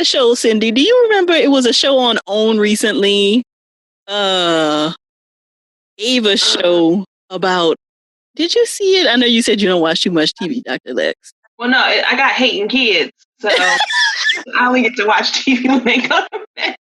that show, Cindy? Do you remember it was a show on OWN recently? Ava's show about. Did you see it? I know you said you don't watch too much TV, Dr. Lexx. Well, no, I got hating kids, so I only get to watch TV when they go to bed.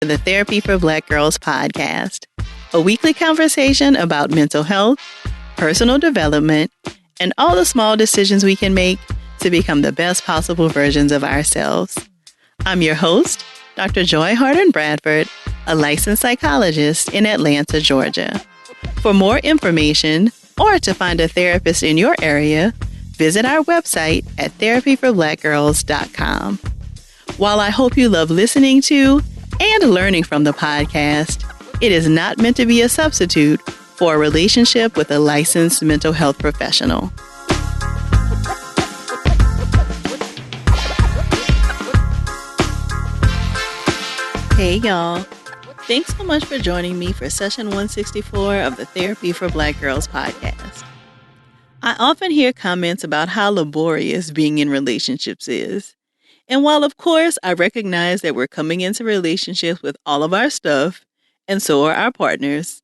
The Therapy for Black Girls podcast, a weekly conversation about mental health, personal development, and all the small decisions we can make to become the best possible versions of ourselves. I'm your host, Dr. Joy Harden Bradford, a licensed psychologist in Atlanta, Georgia. For more information or to find a therapist in your area, visit our website at therapyforblackgirls.com. While I hope you love listening to and learning from the podcast, it is not meant to be a substitute for a relationship with a licensed mental health professional. Hey y'all, thanks so much for joining me for session 164 of the Therapy for Black Girls podcast. I often hear comments about how laborious being in relationships is. And while, of course, I recognize that we're coming into relationships with all of our stuff, and so are our partners,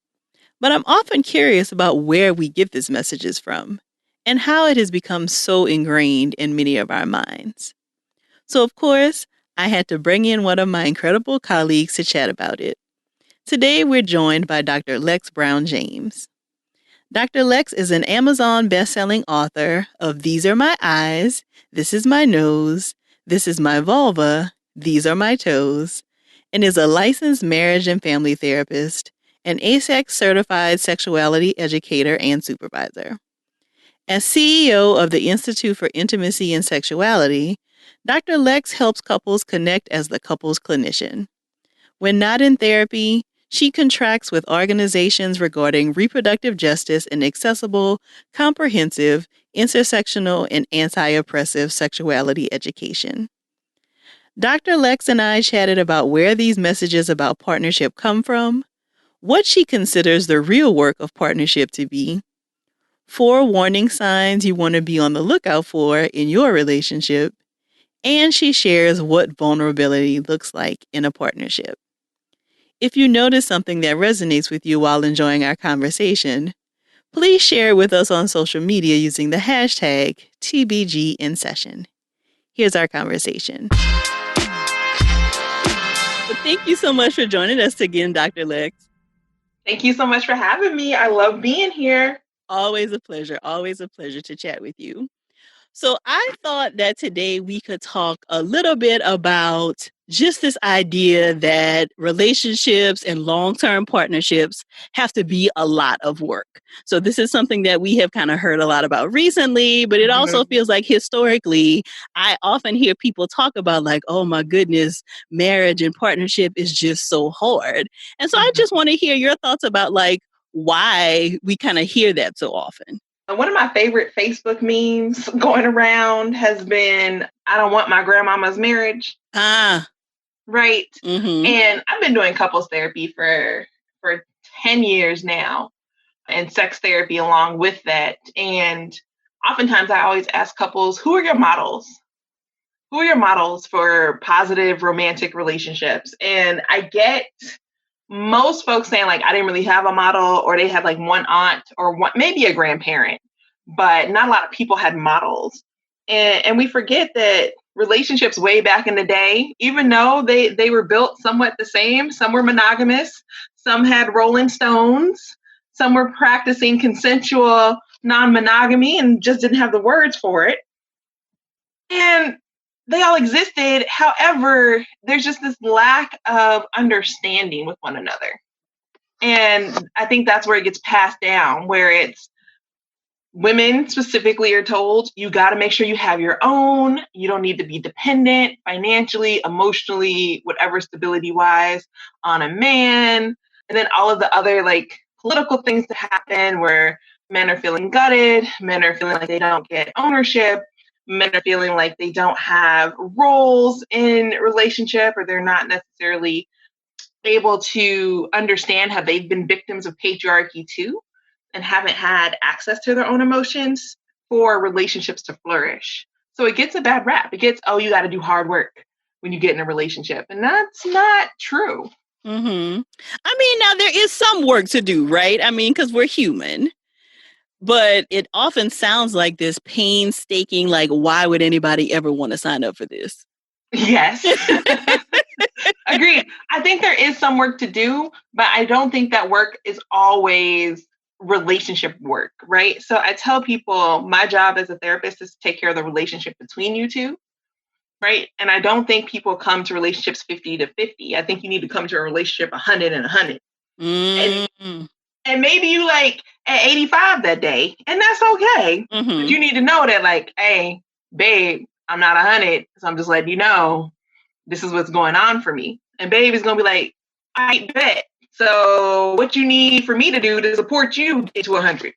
but I'm often curious about where we get these messages from and how it has become so ingrained in many of our minds. So, of course, I had to bring in one of my incredible colleagues to chat about it. Today, we're joined by Dr. Lexx Brown-James. Dr. Lexx is an Amazon best-selling author of These Are My Eyes, This Is My Nose, This Is My Vulva, These Are My Toes, and is a licensed marriage and family therapist, an ASEC certified sexuality educator and supervisor. As CEO of the Institute for Intimacy and Sexuality, Dr. Lexx helps couples connect as the couple's clinician. When not in therapy, she contracts with organizations regarding reproductive justice and accessible, comprehensive, intersectional, and anti-oppressive sexuality education. Dr. Lexx and I chatted about where these messages about partnership come from, what she considers the real work of partnership to be, 4 warning signs you want to be on the lookout for in your relationship, and she shares what vulnerability looks like in a partnership. If you notice something that resonates with you while enjoying our conversation, please share it with us on social media using the hashtag TBGInSession. Here's our conversation. But thank you so much for joining us again, Dr. Lexx. Thank you so much for having me. I love being here. Always a pleasure to chat with you. So I thought that today we could talk a little bit about just this idea that relationships and long-term partnerships have to be a lot of work. So this is something that we have kind of heard a lot about recently, but it also feels like historically, I often hear people talk about like, oh my goodness, marriage and partnership is just so hard. And so I just want to hear your thoughts about like why we kind of hear that so often. One of my favorite Facebook memes going around has been, I don't want my grandmama's marriage. Right. Mm-hmm. And I've been doing couples therapy for 10 years now and sex therapy along with that. And oftentimes I always ask couples, who are your models? Who are your models for positive romantic relationships? And I get most folks saying like, I didn't really have a model, or they had like one aunt or one, maybe a grandparent, but not a lot of people had models. And we forget that relationships way back in the day, even though they were built somewhat the same, some were monogamous, some had Rolling Stones, some were practicing consensual non-monogamy and just didn't have the words for it. And they all existed. However, there's just this lack of understanding with one another. And I think that's where it gets passed down, where it's women specifically are told, you got to make sure you have your own. You don't need to be dependent financially, emotionally, whatever stability wise on a man. And then all of the other like political things that happen where men are feeling gutted, men are feeling like they don't get ownership. Men are feeling like they don't have roles in relationship, or they're not necessarily able to understand how they've been victims of patriarchy too and haven't had access to their own emotions for relationships to flourish. So it gets a bad rap. It gets, oh, you got to do hard work when you get in a relationship. And that's not true. Mm-hmm. I mean, now there is some work to do, right? I mean, because we're human. But it often sounds like this painstaking, like, why would anybody ever want to sign up for this? Yes. Agreed. I think there is some work to do, but I don't think that work is always relationship work, right? So I tell people my job as a therapist is to take care of the relationship between you two, right? And I don't think people come to relationships 50 to 50. I think you need to come to a relationship 100 and 100. And maybe you like at 85 that day, and that's okay. Mm-hmm. But you need to know that, like, hey, babe, I'm not 100, so I'm just letting you know this is what's going on for me. And babe is going to be like, I bet. So what you need for me to do to support you get to 100.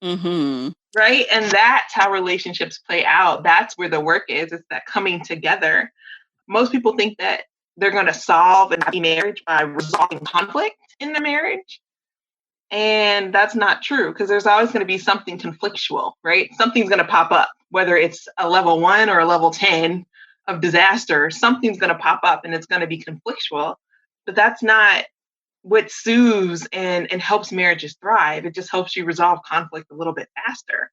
Mm-hmm. Right? And that's how relationships play out. That's where the work is. It's that coming together. Most people think that they're going to solve a happy marriage by resolving conflict in the marriage. And that's not true, because there's always going to be something conflictual, right? Something's going to pop up, whether it's a level 1 or a level 10 of disaster. Something's going to pop up and it's going to be conflictual. But that's not what soothes and helps marriages thrive. It just helps you resolve conflict a little bit faster.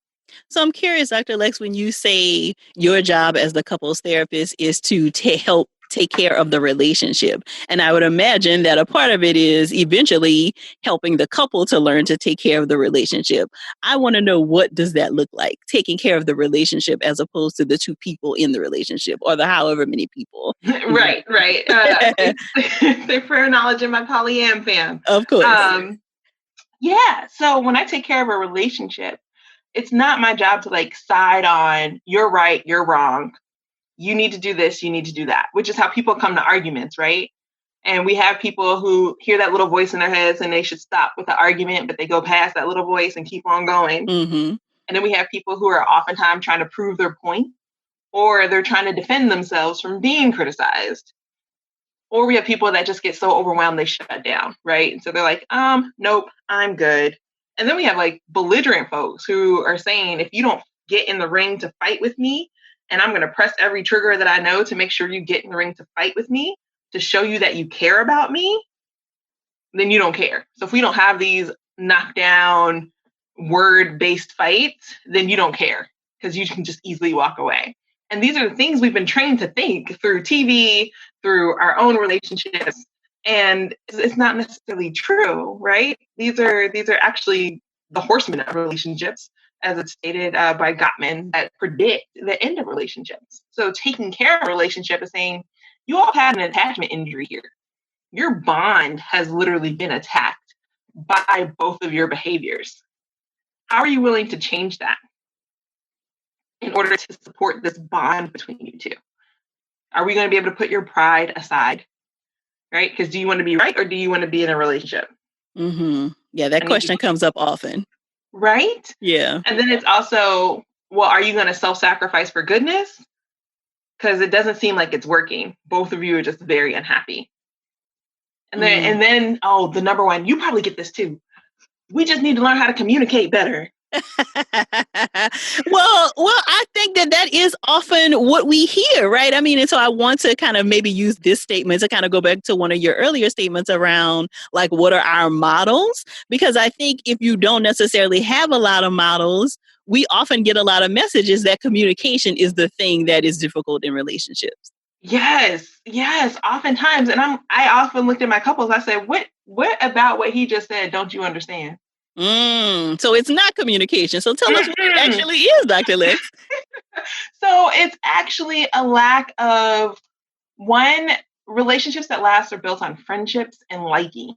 So I'm curious, Dr. Lexx, when you say your job as the couples therapist is to help take care of the relationship. And I would imagine that a part of it is eventually helping the couple to learn to take care of the relationship. I want to know, what does that look like, taking care of the relationship as opposed to the two people in the relationship or the however many people. Right. Thanks for acknowledging my polyam fam. Of course. Yeah. So when I take care of a relationship, it's not my job to like side on you're right, you're wrong. You need to do this, you need to do that, which is how people come to arguments, right? And we have people who hear that little voice in their heads and they should stop with the argument, but they go past that little voice and keep on going. Mm-hmm. And then we have people who are oftentimes trying to prove their point, or they're trying to defend themselves from being criticized. Or we have people that just get so overwhelmed they shut down, right? And so they're like, nope, I'm good. And then we have like belligerent folks who are saying, if you don't get in the ring to fight with me, and I'm going to press every trigger that I know to make sure you get in the ring to fight with me, to show you that you care about me, then you don't care. So if we don't have these knockdown word-based fights, then you don't care, because you can just easily walk away. And these are the things we've been trained to think through TV, through our own relationships. And it's not necessarily true, right? These are actually the horsemen of relationships, as it's stated by Gottman, that predict the end of relationships. So taking care of a relationship is saying, you all had an attachment injury here. Your bond has literally been attacked by both of your behaviors. How are you willing to change that in order to support this bond between you two? Are we going to be able to put your pride aside? Right? Because do you want to be right, or do you want to be in a relationship? Mm-hmm. Yeah, that question comes up often. Right? Yeah. And then it's also, well, are you going to self-sacrifice for goodness? Because it doesn't seem like it's working. Both of you are just very unhappy. And then, oh, the number one, you probably get this too. We just need to learn how to communicate better. Well, I think that is often what we hear, right? I mean, and so I want to kind of maybe use this statement to kind of go back to one of your earlier statements around like, what are our models? Because I think if you don't necessarily have a lot of models, we often get a lot of messages that communication is the thing that is difficult in relationships. Yes, oftentimes. And I often looked at my couples, I said, what about what he just said don't you understand? So it's not communication. So tell us what it actually is, Dr. Lexx. So it's actually a lack of, one, relationships that last are built on friendships and liking.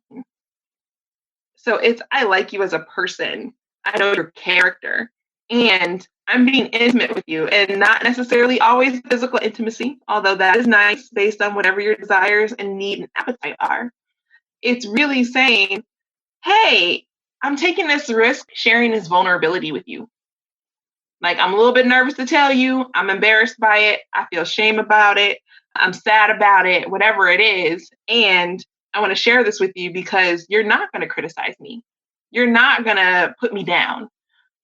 So it's, I like you as a person. I know your character. And I'm being intimate with you, and not necessarily always physical intimacy, although that is nice based on whatever your desires and need and appetite are. It's really saying, hey, I'm taking this risk sharing this vulnerability with you. Like, I'm a little bit nervous to tell you. I'm embarrassed by it. I feel shame about it. I'm sad about it, whatever it is. And I want to share this with you because you're not going to criticize me. You're not going to put me down,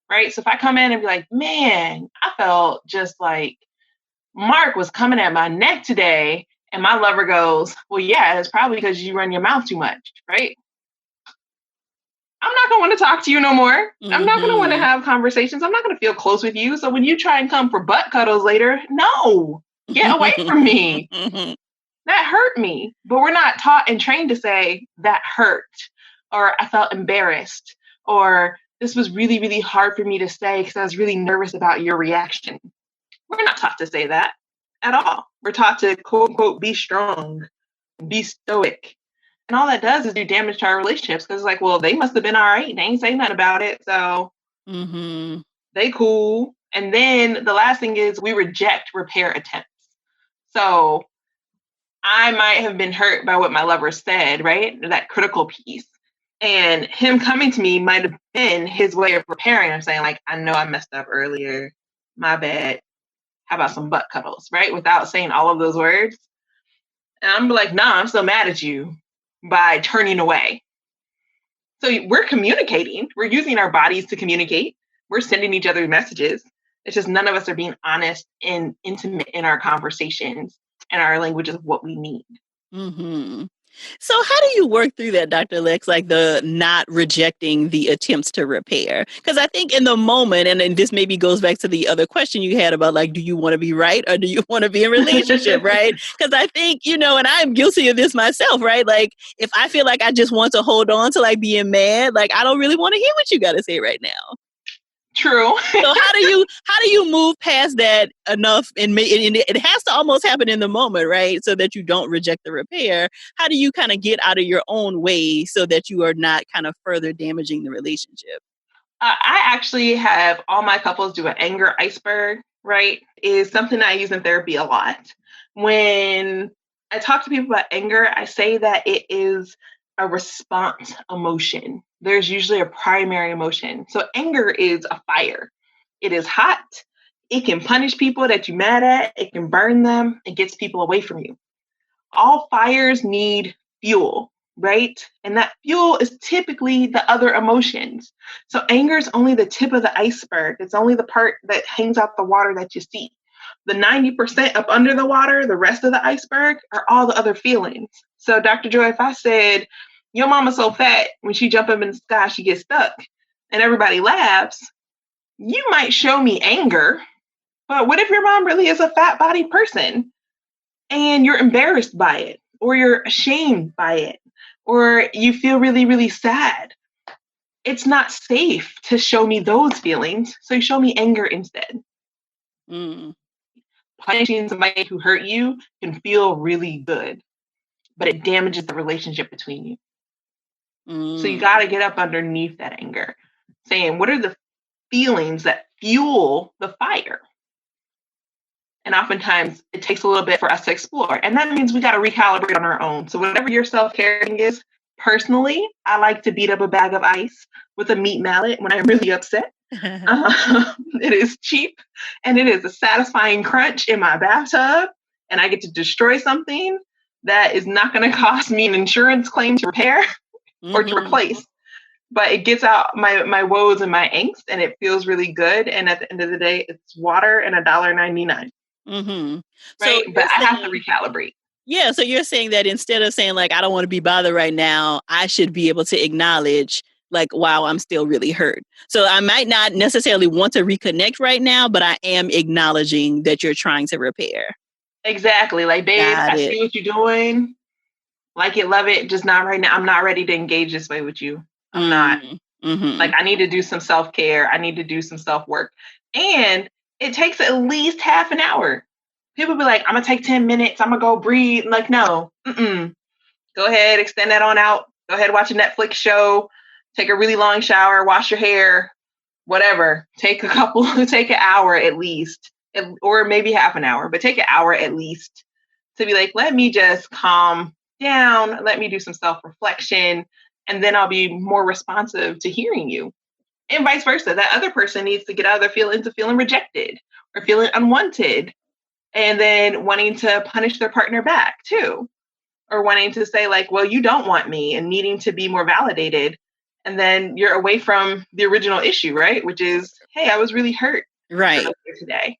right? So if I come in and be like, man, I felt just like Mark was coming at my neck today. And my lover goes, well, yeah, it's probably because you run your mouth too much, right? I'm not going to want to talk to you no more. I'm not going to want to have conversations. I'm not going to feel close with you. So when you try and come for butt cuddles later, no, get away from me. That hurt me. But we're not taught and trained to say that hurt, or I felt embarrassed, or this was really, really hard for me to say because I was really nervous about your reaction. We're not taught to say that at all. We're taught to, quote unquote, be strong, be stoic. And all that does is do damage to our relationships because it's like, well, they must have been all right. They ain't saying nothing about it. So they cool. And then the last thing is we reject repair attempts. So I might have been hurt by what my lover said, right? That critical piece. And him coming to me might have been his way of repairing. I'm saying, like, I know I messed up earlier. My bad. How about some butt cuddles, right? Without saying all of those words. And I'm like, nah, I'm still mad at you by turning away. So we're communicating. We're using our bodies to communicate. We're sending each other messages. It's just none of us are being honest and intimate in our conversations and our language of what we need. So how do you work through that, Dr. Lexx, like the not rejecting the attempts to repair? Because I think in the moment, and this maybe goes back to the other question you had about, like, do you want to be right or do you want to be in a relationship, right? Because I think, and I'm guilty of this myself, right? Like, if I feel like I just want to hold on to, like, being mad, like, I don't really want to hear what you got to say right now. True. So how do you move past that enough and it has to almost happen in the moment, right? So that you don't reject the repair. How do you kind of get out of your own way so that you are not kind of further damaging the relationship? I actually have all my couples do an anger iceberg, right? Is something I use in therapy a lot. When I talk to people about anger, I say that it is a response emotion. There's usually a primary emotion. So anger is a fire. It is hot. It can punish people that you're mad at. It can burn them. It gets people away from you. All fires need fuel, right? And that fuel is typically the other emotions. So anger is only the tip of the iceberg. It's only the part that hangs out the water that you see. The 90% up under the water, the rest of the iceberg, are all the other feelings. So Dr. Joy, if I said, your mama's so fat, when she jump up in the sky, she gets stuck, and everybody laughs, you might show me anger, but what if your mom really is a fat body person and you're embarrassed by it, or you're ashamed by it, or you feel really, really sad? It's not safe to show me those feelings, so you show me anger instead. Punishing somebody who hurt you can feel really good, but it damages the relationship between you. So you got to get up underneath that anger, saying, what are the feelings that fuel the fire? And oftentimes it takes a little bit for us to explore. And that means we got to recalibrate on our own. So whatever your self-care is, personally, I like to beat up a bag of ice with a meat mallet when I'm really upset. It is cheap and it is a satisfying crunch in my bathtub. And I get to destroy something that is not going to cost me an insurance claim to repair or to replace. But it gets out my woes and my angst, and it feels really good. And at the end of the day, it's water and $1.99. Right? So but I have to recalibrate. Yeah. So you're saying that instead of saying, like, I don't want to be bothered right now, I should be able to acknowledge, like, wow, I'm still really hurt. So I might not necessarily want to reconnect right now, but I am acknowledging that you're trying to repair. Exactly. Like, babe, I see what you're doing. Like it, love it, just not right now. I'm not ready to engage this way with you. I'm not. Like, I need to do some self-care. I need to do some self-work. And it takes at least half an hour. People be like, I'm going to take 10 minutes. I'm going to go breathe. Like, no. Go ahead, extend that on out. Go ahead, watch a Netflix show. Take a really long shower. Wash your hair. Whatever. Take an hour at least. Or maybe half an hour. But take an hour at least to be like, let me just calm down, let me do some self-reflection, and then I'll be more responsive to hearing you. And vice versa. That other person needs to get out of their feelings of feeling rejected or feeling unwanted, and then wanting to punish their partner back too, or wanting to say like, well, you don't want me, and needing to be more validated. And then you're away from the original issue, right? Which is, hey, I was really hurt right today.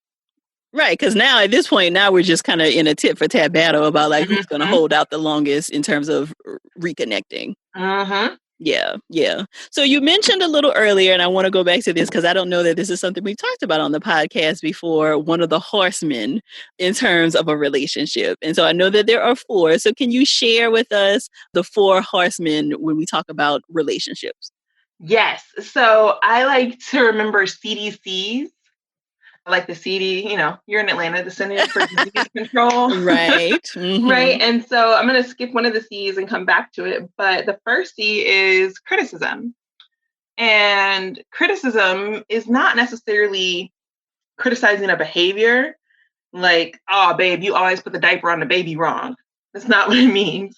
Right, because now at this point, now we're just kind of in a tit for tat battle about like who's going to hold out the longest in terms of reconnecting. Yeah. So you mentioned a little earlier, and I want to go back to this because I don't know that this is something we've talked about on the podcast before, one of the horsemen in terms of a relationship. And so I know that there are four. So can you share with us the four horsemen when we talk about relationships? Yes. So I like to remember CDCs. Like the CD, you're in Atlanta, the Center for Disease Control. Right. Right. And so I'm going to skip one of the C's and come back to it. But the first C is criticism. And criticism is not necessarily criticizing a behavior like, oh, babe, you always put the diaper on the baby wrong. That's not what it means.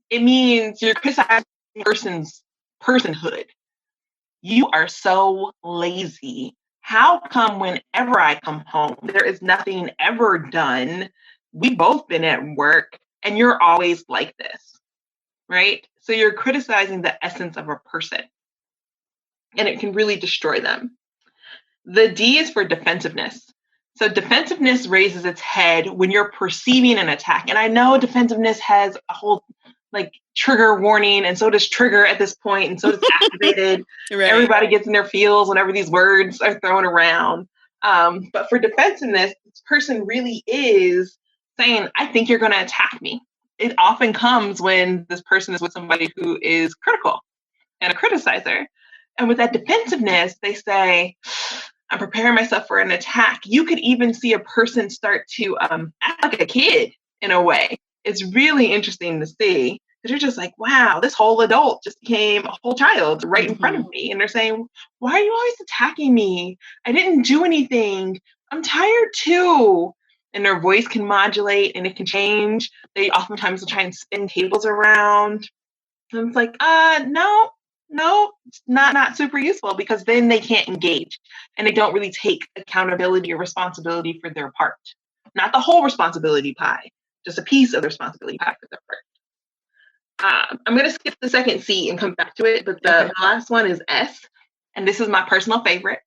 It means you're criticizing a person's personhood. You are so lazy. How come whenever I come home, there is nothing ever done? We've both been at work and you're always like this, right? So you're criticizing the essence of a person and it can really destroy them. The D is for defensiveness. So defensiveness raises its head when you're perceiving an attack. And I know defensiveness has a whole trigger warning, and so does trigger at this point, and so does activated. Right. Everybody gets in their feels whenever these words are thrown around. But for defensiveness, this person really is saying, I think you're going to attack me. It often comes when this person is with somebody who is critical and a criticizer. And with that defensiveness, they say, I'm preparing myself for an attack. You could even see a person start to act like a kid in a way. It's really interesting to see. You're just like, wow, this whole adult just became a whole child right in front of me. And they're saying, why are you always attacking me? I didn't do anything. I'm tired too. And their voice can modulate and it can change. They oftentimes will try and spin tables around. And it's like, no, it's not super useful, because then they can't engage and they don't really take accountability or responsibility for their part. Not the whole responsibility pie, just a piece of the responsibility pie for their part. I'm going to skip the second C and come back to it, but the last one is S, and this is my personal favorite.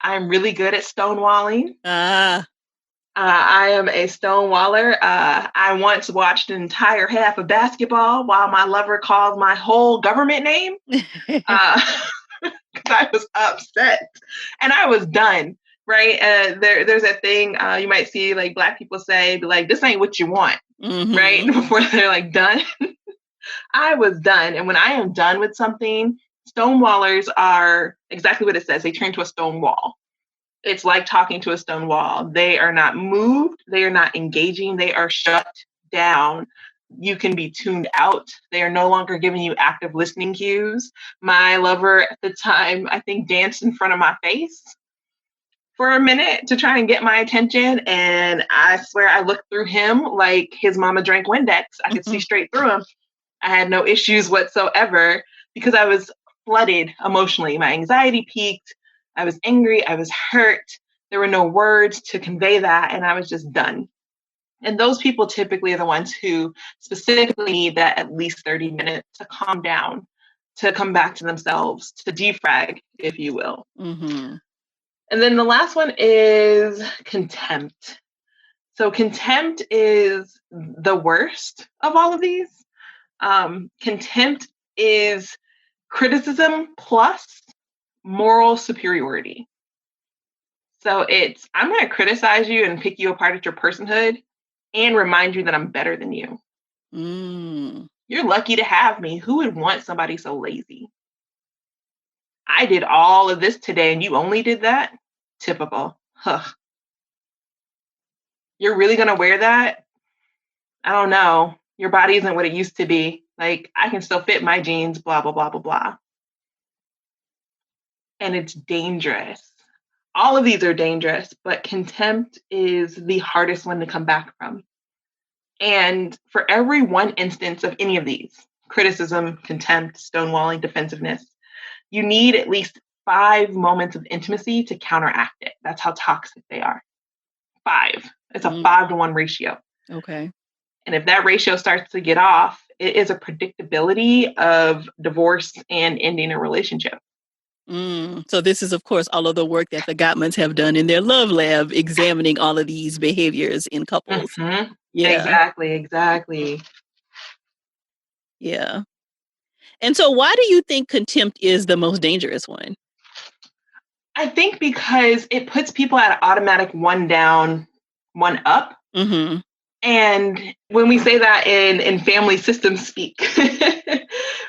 I'm really good at stonewalling. I am a stonewaller. I once watched an entire half of basketball while my lover called my whole government name because I was upset and I was done. Right? There's that thing you might see like Black people say, like, this ain't what you want. Right? Before they're like done. I was done. And when I am done with something, stonewallers are exactly what it says. They turn to a stone wall. It's like talking to a stone wall. They are not moved. They are not engaging. They are shut down. You can be tuned out. They are no longer giving you active listening cues. My lover at the time, I think, danced in front of my face for a minute to try and get my attention. And I swear I looked through him like his mama drank Windex. I could see straight through him. I had no issues whatsoever because I was flooded emotionally. My anxiety peaked. I was angry. I was hurt. There were no words to convey that. And I was just done. And those people typically are the ones who specifically need that at least 30 minutes to calm down, to come back to themselves, to defrag, if you will. And then the last one is contempt. So contempt is the worst of all of these. Contempt is criticism plus moral superiority. So it's, I'm going to criticize you and pick you apart at your personhood and remind you that I'm better than you. You're lucky to have me. Who would want somebody so lazy? I did all of this today and you only did that? Typical. You're really going to wear that? I don't know. Your body isn't what it used to be. Like, I can still fit my jeans, blah, blah, blah, blah, blah. And it's dangerous. All of these are dangerous, but contempt is the hardest one to come back from. And for every one instance of any of these, criticism, contempt, stonewalling, defensiveness, you need at least 5 moments of intimacy to counteract it. That's how toxic they are. 5. It's a 5-to-1 ratio. Okay. And if that ratio starts to get off, it is a predictability of divorce and ending a relationship. So this is, of course, all of the work that the Gottmans have done in their love lab, examining all of these behaviors in couples. Mm-hmm. Yeah. Exactly. Yeah. And so why do you think contempt is the most dangerous one? I think because it puts people at an automatic one down, one up. Mm-hmm. And when we say that in family system speak,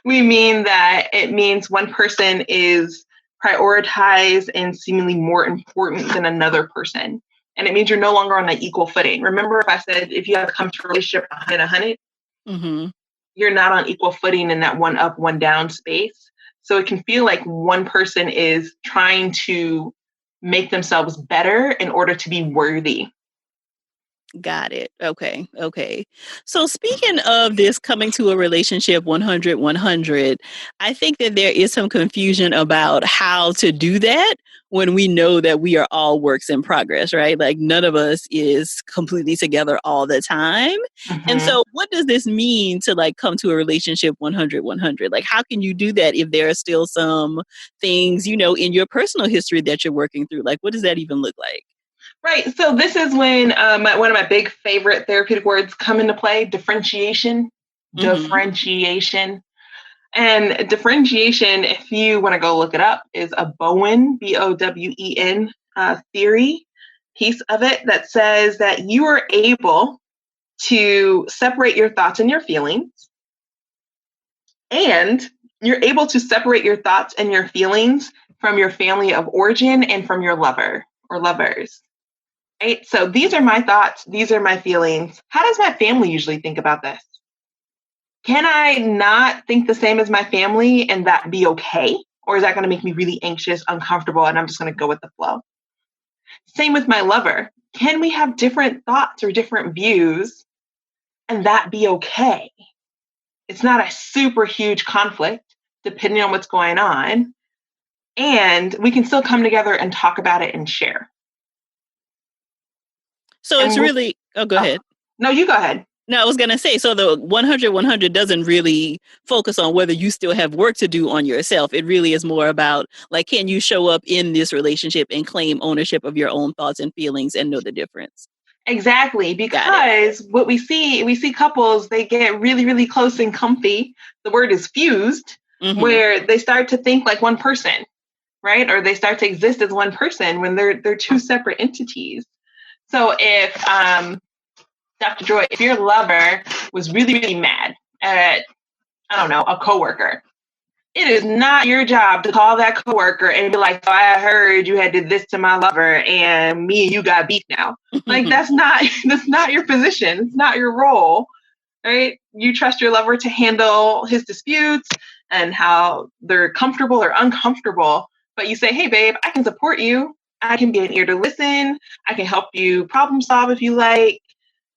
we mean that it means one person is prioritized and seemingly more important than another person. And it means you're no longer on an equal footing. Remember, if I said if you have to come to a relationship 100, Mm-hmm. you're not on equal footing in that one up, one down space. So it can feel like one person is trying to make themselves better in order to be worthy. Got it. Okay. So speaking of this coming to a relationship 100, I think that there is some confusion about how to do that when we know that we are all works in progress, right? Like none of us is completely together all the time. Mm-hmm. And so what does this mean to like come to a relationship 100? Like how can you do that if there are still some things, in your personal history that you're working through? Like what does that even look like? Right. So this is when one of my big favorite therapeutic words come into play, differentiation. Mm-hmm. Differentiation. And differentiation, if you want to go look it up, is a Bowen, Bowen theory piece of it that says that you are able to separate your thoughts and your feelings. And you're able to separate your thoughts and your feelings from your family of origin and from your lover or lovers. Right? So these are my thoughts. These are my feelings. How does my family usually think about this? Can I not think the same as my family and that be okay? Or is that going to make me really anxious, uncomfortable, and I'm just going to go with the flow? Same with my lover. Can we have different thoughts or different views and that be okay? It's not a super huge conflict depending on what's going on. And we can still come together and talk about it and share. So it's really, go ahead. No, you go ahead. No, I was going to say, so the 100 doesn't really focus on whether you still have work to do on yourself. It really is more about, like, can you show up in this relationship and claim ownership of your own thoughts and feelings and know the difference? Exactly, because what we see couples, they get really, really close and comfy. The word is fused, where they start to think like one person, right? Or they start to exist as one person when they're two separate entities. So if Dr. Joy, if your lover was really, really mad at, I don't know, a coworker, it is not your job to call that coworker and be like, oh, I heard you had did this to my lover and me and you got beef now. Like that's not your position. It's not your role, right? You trust your lover to handle his disputes and how they're comfortable or uncomfortable. But you say, hey, babe, I can support you. I can be an ear to listen. I can help you problem solve if you like.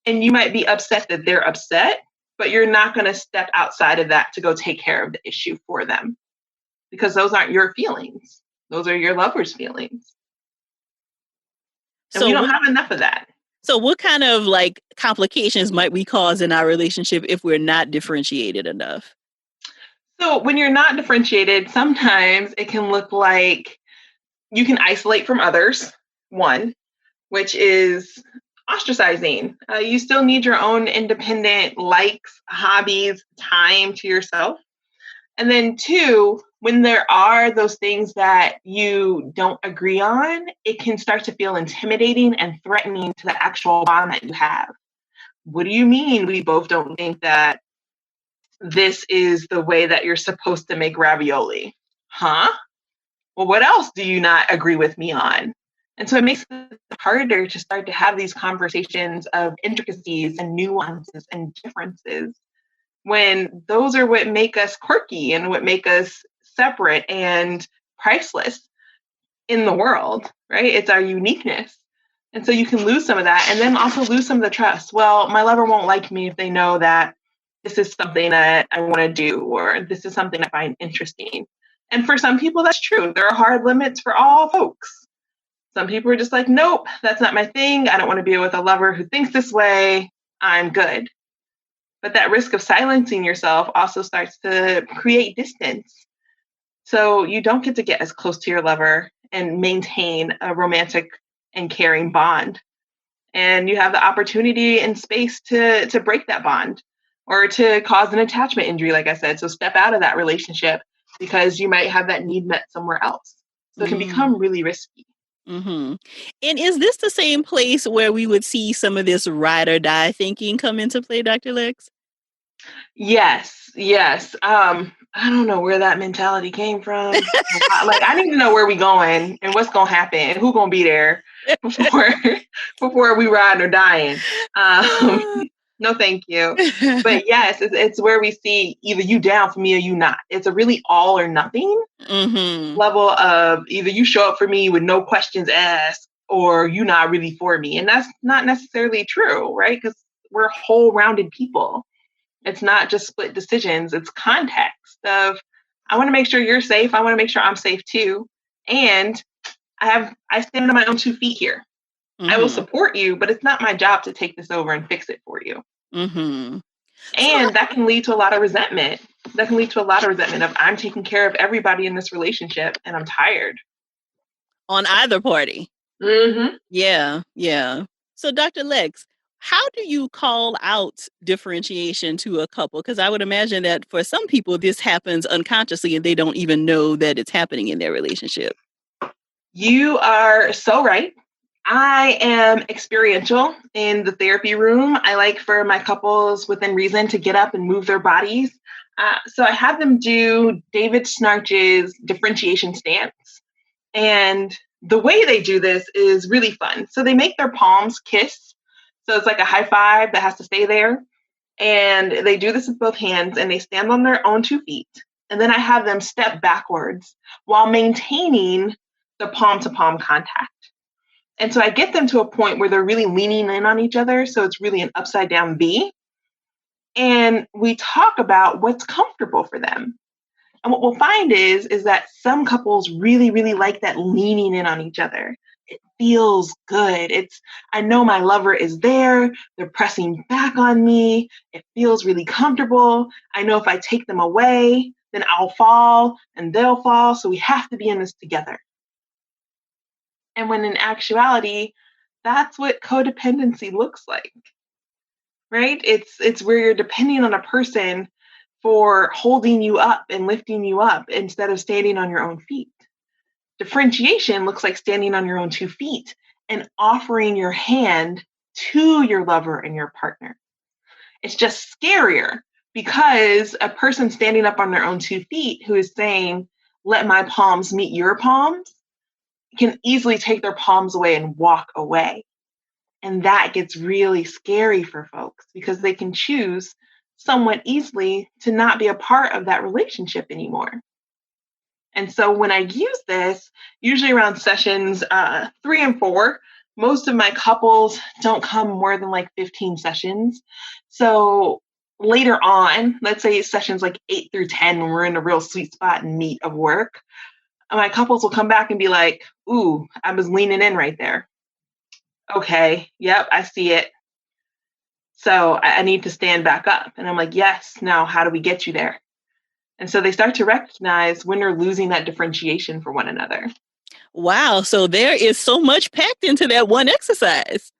And you might be upset that they're upset, but you're not going to step outside of that to go take care of the issue for them because those aren't your feelings. Those are your lover's feelings. And we don't have enough of that. So what kind of like complications might we cause in our relationship if we're not differentiated enough? So when you're not differentiated, sometimes it can look like you can isolate from others, one, which is ostracizing. You still need your own independent likes, hobbies, time to yourself. And then two, when there are those things that you don't agree on, it can start to feel intimidating and threatening to the actual bond that you have. What do you mean we both don't think that this is the way that you're supposed to make ravioli? Huh? Well, what else do you not agree with me on? And so it makes it harder to start to have these conversations of intricacies and nuances and differences when those are what make us quirky and what make us separate and priceless in the world, right? It's our uniqueness. And so you can lose some of that and then also lose some of the trust. Well, my lover won't like me if they know that this is something that I want to do or this is something I find interesting. And for some people, that's true. There are hard limits for all folks. Some people are just like, nope, that's not my thing. I don't want to be with a lover who thinks this way. I'm good. But that risk of silencing yourself also starts to create distance. So you don't get to get as close to your lover and maintain a romantic and caring bond. And you have the opportunity and space to break that bond or to cause an attachment injury, like I said. So step out of that relationship because you might have that need met somewhere else. So it can become really risky. Mm-hmm. And is this the same place where we would see some of this ride or die thinking come into play, Dr. Lexx? Yes, yes. I don't know where that mentality came from. Like, I need to know where we going and what's gonna happen and who gonna be there before we ride or dying. No, thank you. But yes, it's where we see either you down for me or you not. It's a really all or nothing level of either you show up for me with no questions asked or you not really for me. And that's not necessarily true, right? Because we're whole rounded people. It's not just split decisions. It's context of, I want to make sure you're safe. I want to make sure I'm safe too. And I stand on my own 2 feet here. I will support you, but it's not my job to take this over and fix it for you. And that can lead to a lot of resentment. That can lead to a lot of resentment of I'm taking care of everybody in this relationship and I'm tired. On either party. Yeah. So Dr. Lexx, how do you call out differentiation to a couple? Because I would imagine that for some people, this happens unconsciously and they don't even know that it's happening in their relationship. You are so right. I am experiential in the therapy room. I like for my couples within reason to get up and move their bodies. So I have them do David Snarch's differentiation stance. And the way they do this is really fun. So they make their palms kiss. So it's like a high five that has to stay there. And they do this with both hands and they stand on their own 2 feet. And then I have them step backwards while maintaining the palm to palm contact. And so I get them to a point where they're really leaning in on each other. So it's really an upside down V. And we talk about what's comfortable for them. And what we'll find is that some couples really, really like that leaning in on each other. It feels good. I know my lover is there. They're pressing back on me. It feels really comfortable. I know if I take them away, then I'll fall and they'll fall. So we have to be in this together. And when in actuality, that's what codependency looks like, right? It's where you're depending on a person for holding you up and lifting you up instead of standing on your own feet. Differentiation looks like standing on your own 2 feet and offering your hand to your lover and your partner. It's just scarier because a person standing up on their own 2 feet who is saying, let my palms meet your palms, can easily take their palms away and walk away. And that gets really scary for folks because they can choose somewhat easily to not be a part of that relationship anymore. And so when I use this, usually around sessions 3 and 4, most of my couples don't come more than like 15 sessions. So later on, let's say sessions like 8 through 10, when we're in a real sweet spot and meat of work, my couples will come back and be like, ooh, I was leaning in right there. Okay, yep, I see it. So I need to stand back up. And I'm like, yes, now how do we get you there? And so they start to recognize when they're losing that differentiation for one another. Wow. So there is so much packed into that one exercise.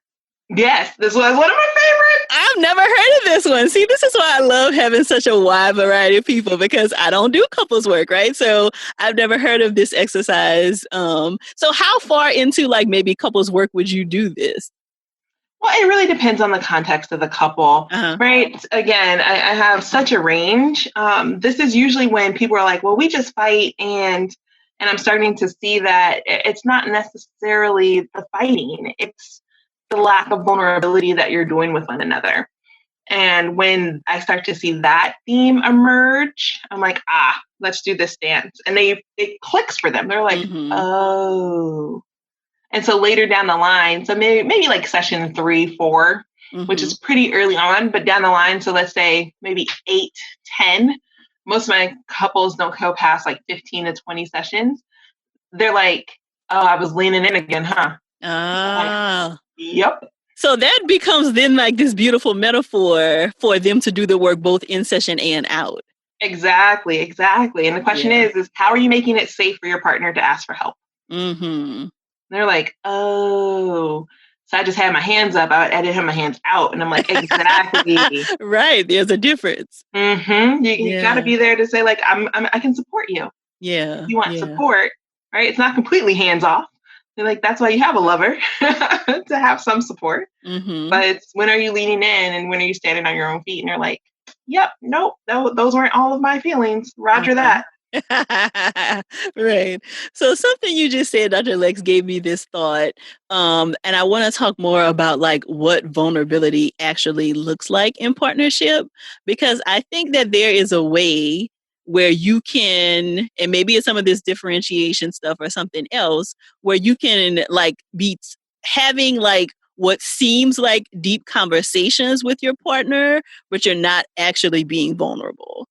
Yes, this was one of my favorites. I've never heard of this one. See, this is why I love having such a wide variety of people because I don't do couples work, right? So I've never heard of this exercise. So how far into like maybe couples work would you do this? Well, it really depends on the context of the couple, right? Again, I have such a range. This is usually when people are like, well, we just fight and I'm starting to see that it's not necessarily the fighting. It's the lack of vulnerability that you're doing with one another. And when I start to see that theme emerge, I'm like, let's do this dance. And it clicks for them. They're like, oh. And so later down the line, so maybe like session 3, 4, which is pretty early on, but down the line, so let's say maybe 8, 10, most of my couples don't go past like 15 to 20 sessions. They're like, oh, I was leaning in again, huh? Oh. Like, yep. So that becomes then like this beautiful metaphor for them to do the work both in session and out. Exactly. And the question is how are you making it safe for your partner to ask for help? Mm-hmm. They're like, oh, so I just had my hands up. I didn't have my hands out. And I'm like, exactly. Right. There's a difference. Mm-hmm. You got to be there to say, like, I can support you. Yeah. If you want support, right? It's not completely hands off. You're like, that's why you have a lover, to have some support. Mm-hmm. But it's when are you leaning in and when are you standing on your own feet? And you're like, yep, nope, those weren't all of my feelings. Roger that. Right. So something you just said, Dr. Lexx, gave me this thought. And I want to talk more about like what vulnerability actually looks like in partnership, because I think that there is a way where you can, and maybe it's some of this differentiation stuff or something else, where you can like be having like what seems like deep conversations with your partner, but you're not actually being vulnerable.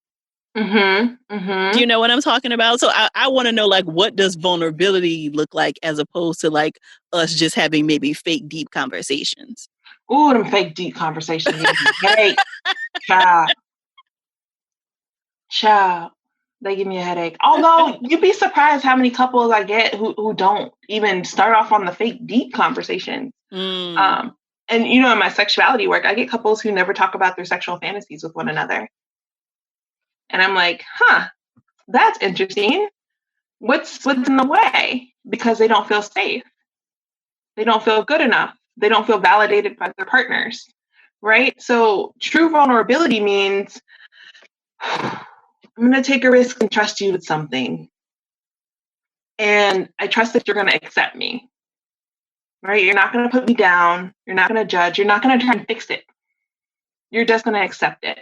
Mm-hmm. Mm-hmm. Do you know what I'm talking about? So I want to know, like, what does vulnerability look like as opposed to like us just having maybe fake deep conversations? Ooh, them fake deep conversations. Hey, child. They give me a headache. Although you'd be surprised how many couples I get who don't even start off on the fake deep conversations. And in my sexuality work, I get couples who never talk about their sexual fantasies with one another. And I'm like, that's interesting. What's in the way? Because they don't feel safe. They don't feel good enough. They don't feel validated by their partners, right? So true vulnerability means I'm going to take a risk and trust you with something. And I trust that you're going to accept me, right? You're not going to put me down. You're not going to judge. You're not going to try and fix it. You're just going to accept it.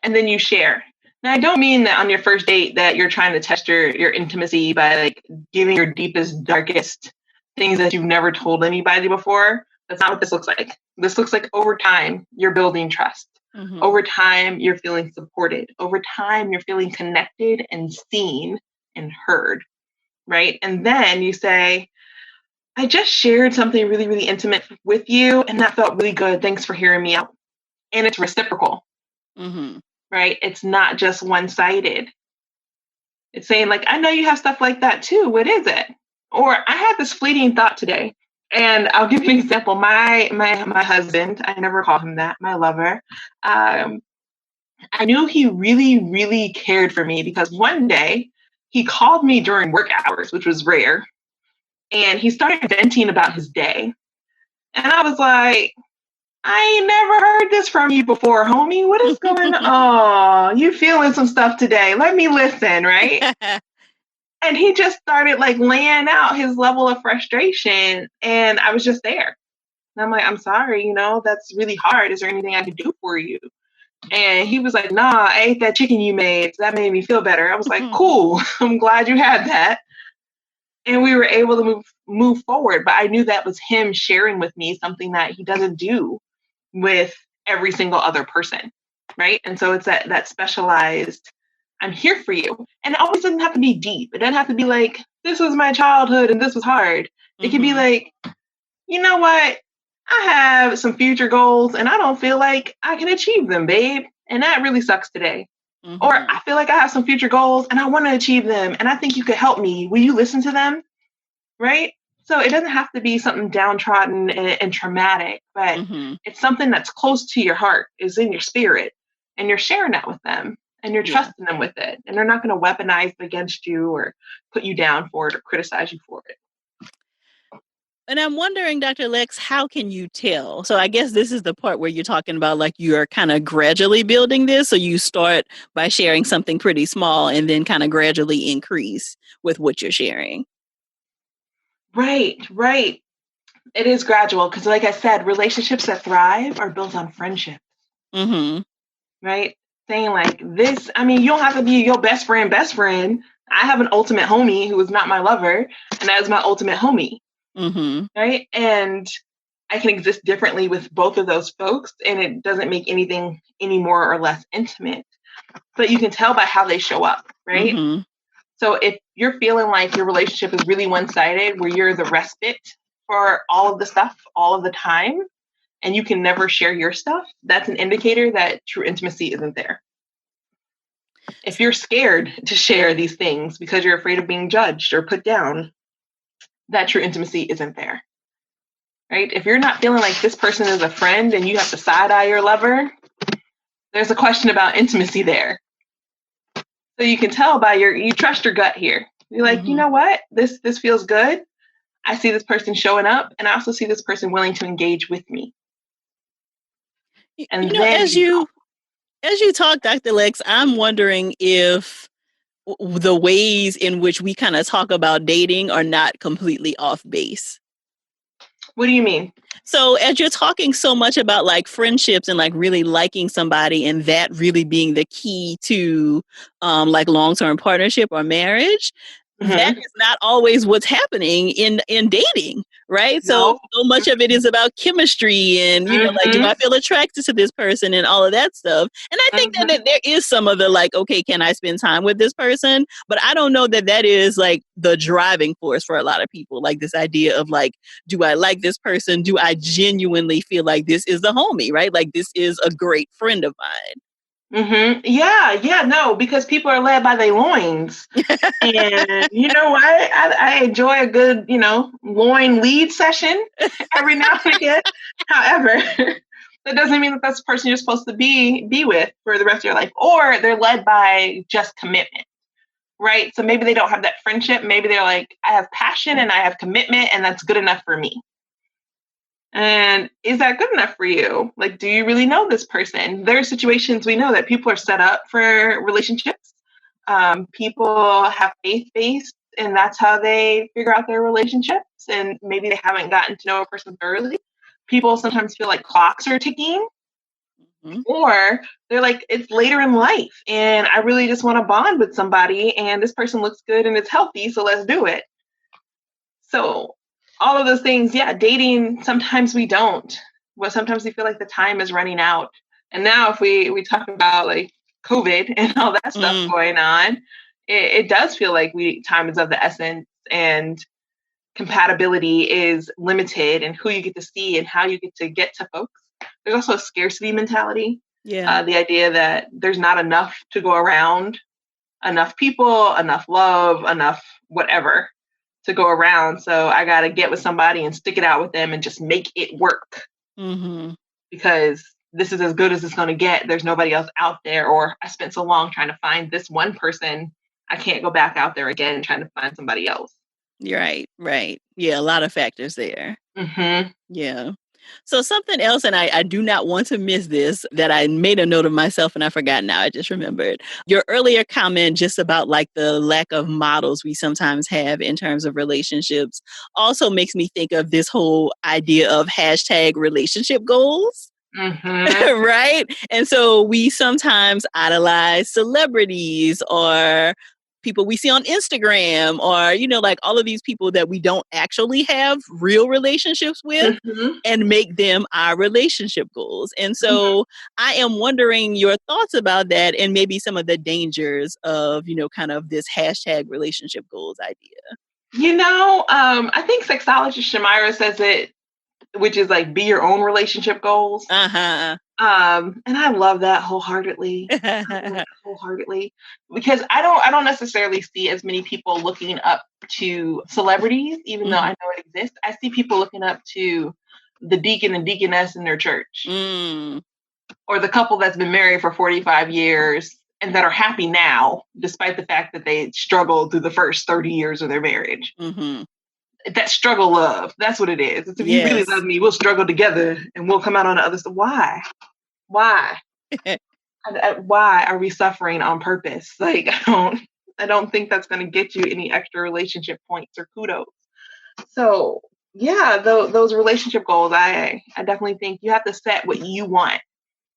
And then you share. Now, I don't mean that on your first date that you're trying to test your intimacy by like giving your deepest, darkest things that you've never told anybody before. That's not what this looks like. This looks like over time, you're building trust. Mm-hmm. Over time, you're feeling supported. Over time, you're feeling connected and seen and heard, right? And then you say, I just shared something really, really intimate with you, and that felt really good. Thanks for hearing me out. And it's reciprocal, right? It's not just one-sided. It's saying, like, I know you have stuff like that too. What is it? Or I had this fleeting thought today. And I'll give you an example. My husband, I never call him that, my lover, I knew he really, really cared for me because one day he called me during work hours, which was rare. And he started venting about his day. And I was like, I ain't never heard this from you before, homie. What is going on? Oh, you feeling some stuff today. Let me listen, right? And he just started like laying out his level of frustration. And I was just there. And I'm like, I'm sorry, that's really hard. Is there anything I can do for you? And he was like, nah, I ate that chicken you made. So that made me feel better. I was like, cool. I'm glad you had that. And we were able to move forward. But I knew that was him sharing with me something that he doesn't do with every single other person, right? And so it's that specialized, I'm here for you. And it always doesn't have to be deep. It doesn't have to be like, this was my childhood and this was hard. It can be like, you know what? I have some future goals and I don't feel like I can achieve them, babe. And that really sucks today. Or I feel like I have some future goals and I want to achieve them. And I think you could help me. Will you listen to them? Right? So it doesn't have to be something downtrodden and traumatic, but it's something that's close to your heart, is in your spirit. And you're sharing that with them and you're trusting them with it. And they're not going to weaponize it against you or put you down for it or criticize you for it. And I'm wondering, Dr. Lexx, how can you tell? So I guess this is the part where you're talking about like you're kind of gradually building this. So you start by sharing something pretty small and then kind of gradually increase with what you're sharing. Right. It is gradual because like I said, relationships that thrive are built on friendship. Right? Saying like this, I mean, you don't have to be your best friend. I have an ultimate homie who is not my lover, and that is my ultimate homie. Right? And I can exist differently with both of those folks, and it doesn't make anything any more or less intimate. But you can tell by how they show up, right? So if you're feeling like your relationship is really one-sided, where you're the respite for all of the stuff all of the time, and you can never share your stuff, that's an indicator that true intimacy isn't there. If you're scared to share these things because you're afraid of being judged or put down, that true intimacy isn't there. Right? If you're not feeling like this person is a friend and you have to side-eye your lover, there's a question about intimacy there. So you can tell by you trust your gut here. You're like, you know what? This feels good. I see this person showing up, and I also see this person willing to engage with me. And then as you talk, Dr. Lexx, I'm wondering if the ways in which we kind of talk about dating are not completely off base. What do you mean? So as you're talking so much about like friendships and like really liking somebody and that really being the key to like long-term partnership or marriage, that is not always what's happening in dating, right? No. So much of it is about chemistry and, you know, like, do I feel attracted to this person and all of that stuff? And I think that there is some of the like, okay, can I spend time with this person? But I don't know that is like the driving force for a lot of people. Like this idea of like, do I like this person? Do I genuinely feel like this is the homie, right? Like this is a great friend of mine. Yeah, no, because people are led by their loins. And you know what? I enjoy a good, loin lead session every now and again. However, that doesn't mean that that's the person you're supposed to be with for the rest of your life. Or they're led by just commitment, right? So maybe they don't have that friendship. Maybe they're like, I have passion and I have commitment, and that's good enough for me. And is that good enough for you? Like, do you really know this person? There are situations we know that people are set up for relationships. People have faith-based, and that's how they figure out their relationships. And maybe they haven't gotten to know a person thoroughly. People sometimes feel like clocks are ticking, or they're like, it's later in life, and I really just want to bond with somebody, and this person looks good and it's healthy, so let's do it. So all of those things, yeah, dating, sometimes we don't. Well, sometimes we feel like the time is running out. And now if we talk about like COVID and all that stuff going on, it does feel like time is of the essence, and compatibility is limited, and who you get to see and how you get to folks. There's also a scarcity mentality. Yeah. The idea that there's not enough to go around, enough people, enough love, enough whatever to go around. So I got to get with somebody and stick it out with them and just make it work. Because this is as good as it's going to get. There's nobody else out there. Or I spent so long trying to find this one person, I can't go back out there again trying to find somebody else. Right. Yeah, a lot of factors there. Yeah. So something else, and I do not want to miss this, that I made a note of myself and I forgot now, I just remembered. Your earlier comment just about like the lack of models we sometimes have in terms of relationships also makes me think of this whole idea of hashtag relationship goals. Right? And so we sometimes idolize celebrities or people we see on Instagram, or, like all of these people that we don't actually have real relationships with, and make them our relationship goals. And so I am wondering your thoughts about that, and maybe some of the dangers of, kind of this hashtag relationship goals idea. I think sexologist Shamira says it, which is like, be your own relationship goals. And I love that wholeheartedly. Because I don't necessarily see as many people looking up to celebrities, even though I know it exists. I see people looking up to the deacon and deaconess in their church, or the couple that's been married for 45 years and that are happy now, despite the fact that they struggled through the first 30 years of their marriage. That struggle love, that's what it is. It's, if you really love me, we'll struggle together and we'll come out on the other side. Why? Why are we suffering on purpose? Like, I don't think that's going to get you any extra relationship points or kudos. So yeah, those relationship goals, I definitely think you have to set what you want,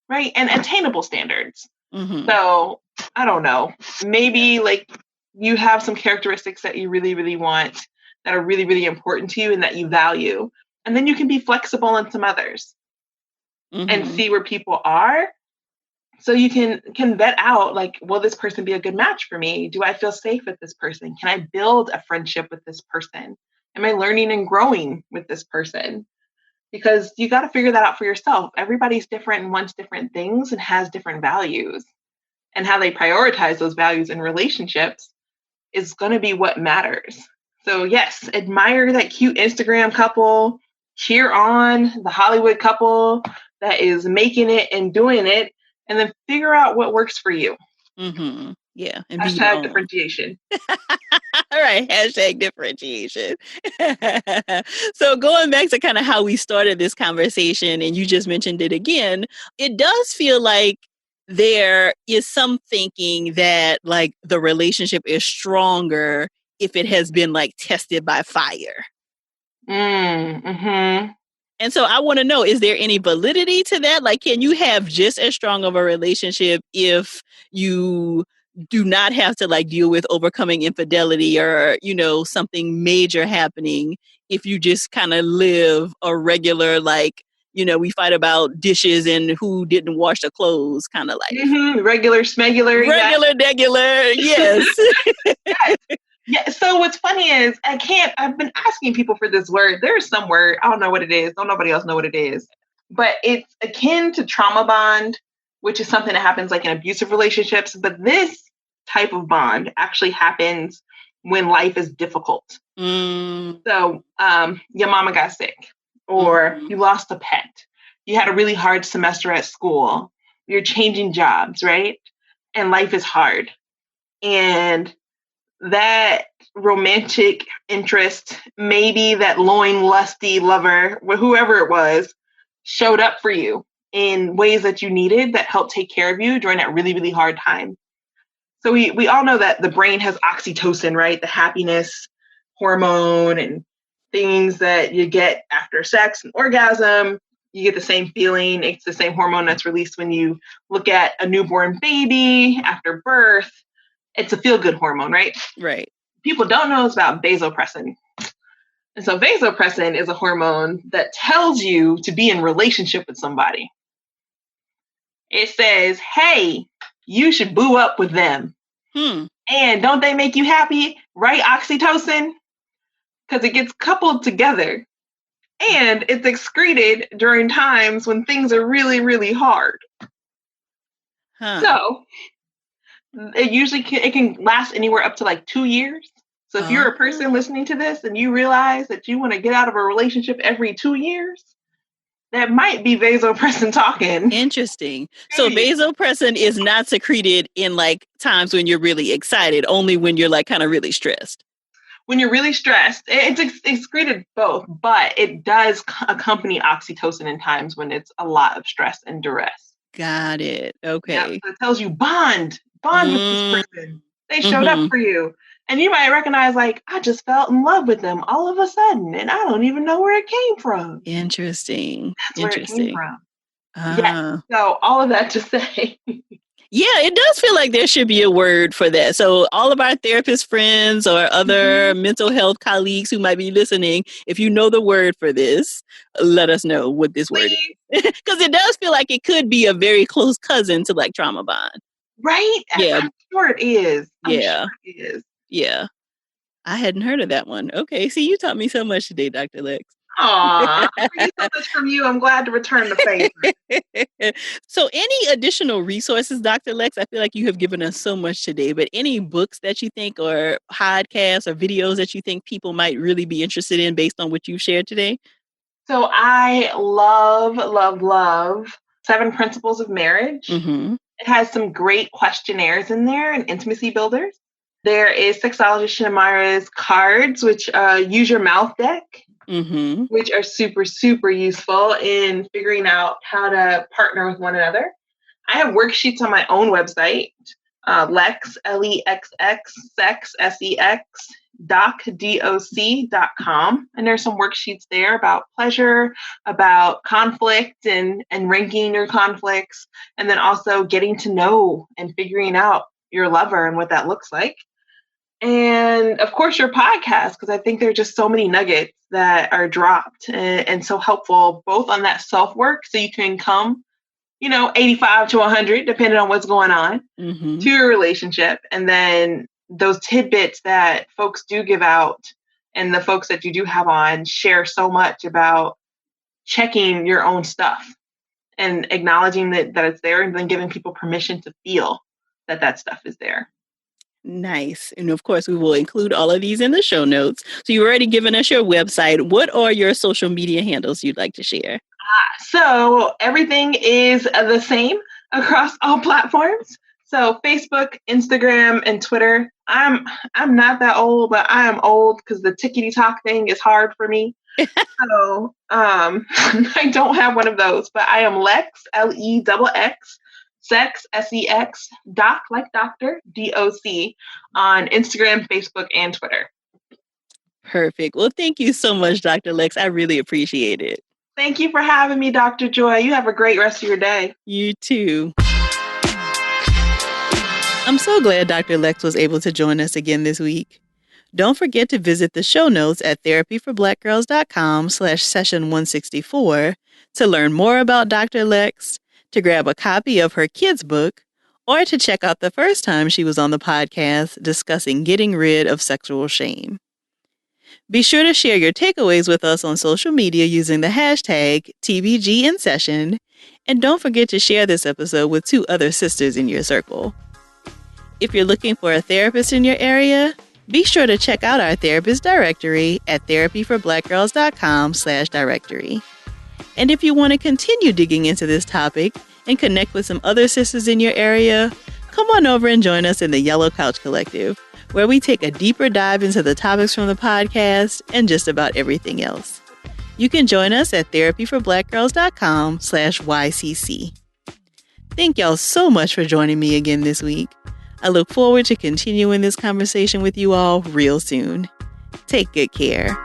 right? And attainable standards. So I don't know, maybe like you have some characteristics that you really, really want, that are really, really important to you and that you value. And then you can be flexible in some others and see where people are. So you can vet out, like, will this person be a good match for me? Do I feel safe with this person? Can I build a friendship with this person? Am I learning and growing with this person? Because you got to figure that out for yourself. Everybody's different and wants different things and has different values. And how they prioritize those values in relationships is going to be what matters. So yes, admire that cute Instagram couple, cheer on the Hollywood couple that is making it and doing it, and then figure out what works for you. Mm-hmm. Yeah. And Hashtag differentiation. All right. Hashtag differentiation. So going back to kind of how we started this conversation, and you just mentioned it again, it does feel like there is some thinking that like the relationship is stronger if it has been like tested by fire. Mm-hmm. And so I want to know, is there any validity to that? Like, can you have just as strong of a relationship if you do not have to like deal with overcoming infidelity or, you know, something major happening if you just kind of live a regular, like, you know, we fight about dishes and who didn't wash the clothes kind of life. Mm-hmm. Regular, smegular. Regular, degular, yes. Yes. Yeah. So what's funny is I've been asking people for this word. There's some word, I don't know what it is. Don't nobody else know what it is. But it's akin to trauma bond, which is something that happens like in abusive relationships. But this type of bond actually happens when life is difficult. So your mama got sick, or you lost a pet. You had a really hard semester at school. You're changing jobs, right? And life is hard. And that romantic interest, maybe that loin lusty lover, whoever it was, showed up for you in ways that you needed that helped take care of you during that really, really hard time. So we all know that the brain has oxytocin, right? The happiness hormone and things that you get after sex and orgasm. You get the same feeling. It's the same hormone that's released when you look at a newborn baby after birth. It's a feel-good hormone, right? Right. People don't know about vasopressin. And so vasopressin is a hormone that tells you to be in relationship with somebody. It says, hey, you should boo up with them. And don't they make you happy? Right, oxytocin? Because it gets coupled together. And it's excreted during times when things are really, really hard. So it can last anywhere up to like 2 years. So if you're a person listening to this and you realize that you want to get out of a relationship every 2 years, that might be vasopressin talking. Interesting. So vasopressin is not secreted in like times when you're really excited, only when you're like kind of really stressed. When you're really stressed, it's excreted both, but it does accompany oxytocin in times when it's a lot of stress and duress. Got it. Okay. Yeah, so it tells you bond with this person. They showed up for you. And you might recognize, like, I just felt in love with them all of a sudden, and I don't even know where it came from. Interesting. That's where it came from. Yeah. So all of that to say. Yeah, it does feel like there should be a word for that. So all of our therapist friends or other mental health colleagues who might be listening, if you know the word for this, let us know what this word is. Because it does feel like it could be a very close cousin to like trauma bond. Right? Yeah. I'm sure it is. Sure it is. Yeah. I hadn't heard of that one. Okay. See, you taught me so much today, Dr. Lexx. Aw, I get so much from you. I'm glad to return the favor. So any additional resources, Dr. Lexx? I feel like you have given us so much today, but any books that you think or podcasts or videos that you think people might really be interested in based on what you've shared today? So I love 7 Principles of Marriage. It has some great questionnaires in there and intimacy builders. There is Sexologist Shinamara's cards, which use your mouth deck. Which are super, super useful in figuring out how to partner with one another. I have worksheets on my own website, Lexx, L-E-X-X, sex, S-E-X, doc.com. And there's some worksheets there about pleasure, about conflict and ranking your conflicts, and then also getting to know and figuring out your lover and what that looks like. And of course, your podcast, because I think there are just so many nuggets that are dropped and so helpful, both on that self-work, so you can come, 85 to 100, depending on what's going on, to your relationship. And then those tidbits that folks do give out and the folks that you do have on share so much about checking your own stuff and acknowledging that it's there, and then giving people permission to feel that stuff is there. Nice. And of course, we will include all of these in the show notes. So you've already given us your website. What are your social media handles you'd like to share? So everything is the same across all platforms. So Facebook, Instagram, and Twitter. I'm not that old, but I am old because the tickety talk thing is hard for me. So I don't have one of those, but I am Lexx, Lexx, sex, sex, doc like doctor, DOC on Instagram, Facebook, and Twitter. Perfect. Well, thank you so much, Dr. Lexx. I really appreciate it. Thank you for having me, Dr. Joy. You have a great rest of your day. You too. I'm so glad Dr. Lexx was able to join us again this week. Don't forget to visit the show notes at therapyforblackgirls.com/session164 to learn more about Dr. Lexx, to grab a copy of her kids' book, or to check out the first time she was on the podcast discussing getting rid of sexual shame. Be sure to share your takeaways with us on social media using the hashtag TBGInSession, and don't forget to share this episode with 2 other sisters in your circle. If you're looking for a therapist in your area, be sure to check out our therapist directory at therapyforblackgirls.com/directory. And if you want to continue digging into this topic and connect with some other sisters in your area, come on over and join us in the Yellow Couch Collective, where we take a deeper dive into the topics from the podcast and just about everything else. You can join us at therapyforblackgirls.com/YCC. Thank y'all so much for joining me again this week. I look forward to continuing this conversation with you all real soon. Take good care.